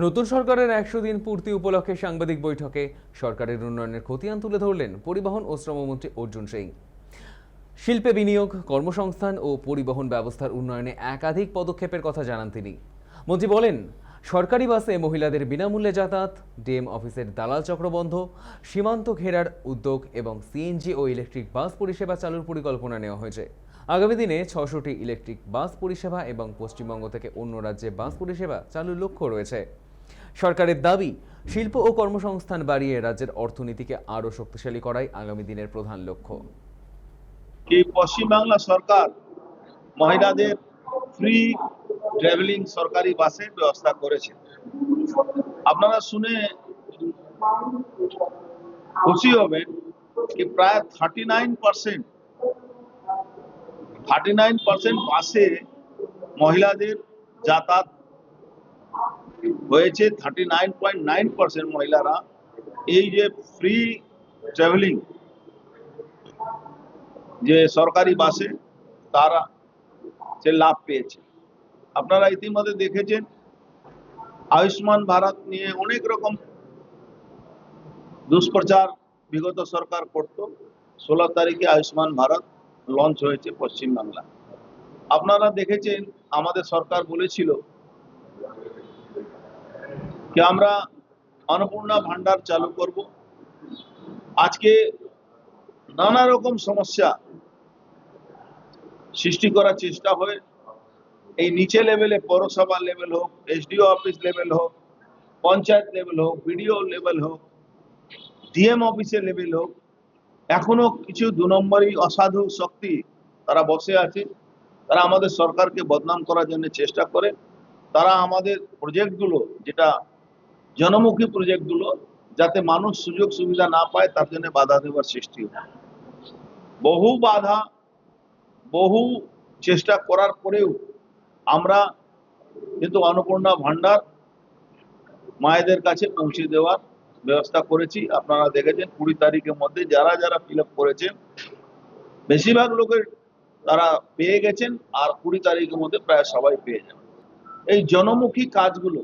নতুন সরকারের ১০০ দিন পূর্তি উপলক্ষে সাংবাদিক বৈঠকে সরকারের উন্নয়নের খতিয়ান তুলে ধরলেন পরিবহন ও শ্রমমন্ত্রী অর্জুন সিং। শিল্পে বিনিয়োগ, কর্মসংস্থান ও পরিবহন ব্যবস্থার উন্নয়নে একাধিক পদক্ষেপের কথা জানান তিনি। মন্ত্রী বলেন, সরকারি বাসে মহিলাদের বিনামূল্যে যাতায়াত, ডিএম অফিসের দালাল চক্র বন্ধ, সীমান্ত ঘেরার উদ্যোগ এবং সিএনজি ও ইলেকট্রিক বাস পরিষেবা চালুর পরিকল্পনা নেওয়া হয়েছে। আগামী দিনে ৬০০টি ইলেকট্রিক বাস পরিষেবা এবং পশ্চিমবঙ্গ থেকে অন্য রাজ্যে বাস পরিষেবা চালুর লক্ষ্য রয়েছে। সরকারের দাবি, শিল্প ও কর্মসংস্থান বাড়িয়ে রাজ্যের অর্থনীতিকে আরও শক্তিশালী করাই আগামী দিনের প্রধান লক্ষ্য। পশ্চিমবাংলা সরকার মহিলাদের ফ্রি ট্রাভেলিং সরকারি বাসের ব্যবস্থা করেছে। আপনারা শুনে খুশি হবেন কি প্রায় 39% বাসে মহিলাদের যাতায়াত হয়েছে। 39.9% মহিলারা এই যে ফ্রি ট্রাভেলিং যে সরকারি বাসে তারা সে লাভ পেয়েছে। আপনারা ইতিমধ্যে দেখেছেন আয়ুষ্মান ভারত নিয়ে অনেক রকম দুষ্প্রচার বিগত সরকার করত। 16 তারিখে আয়ুষ্মান ভারত লঞ্চ হয়েছে পশ্চিমবাংলা। আপনারা দেখেছেন আমাদের সরকার বলেছিল কি আমরা অন্নপূর্ণা ভান্ডার চালু করব। আজকে নানা রকম সমস্যা সৃষ্টি করার চেষ্টা হয়। এই নিচে লেভেলে পৌরসভা লেভেল হোক, এসডিও অফিস লেভেল হোক, পঞ্চায়েত লেভেল হোক, বিডিও লেভেল হোক, ডিএম অফিসের লেভেল হোক, এখনো কিছু 2 নম্বরই অসাধু শক্তি তারা বসে আছে। তারা আমাদের সরকারকে বদনাম করার জন্য চেষ্টা করে। তারা আমাদের প্রজেক্টগুলো, যেটা জনমুখী প্রজেক্টগুলো, যাতে মানুষ সুযোগ সুবিধা না পায় তার জন্য বাধা দেওয়ার সৃষ্টি হয়। বহু বাধা, বহু চেষ্টা করার পরেও আমরা কিন্তু অন্নপূর্ণা ভান্ডার মায়েদের কাছে পৌঁছে দেওয়ার ব্যবস্থা করেছি। আপনারা দেখেছেন 20 তারিখের মধ্যে যারা যারা ফিল আপ করেছেন বেশিরভাগ লোকের তারা পেয়ে গেছেন, আর 20 তারিখের মধ্যে প্রায় সবাই পেয়ে যাবেন। এই জনমুখী কাজগুলো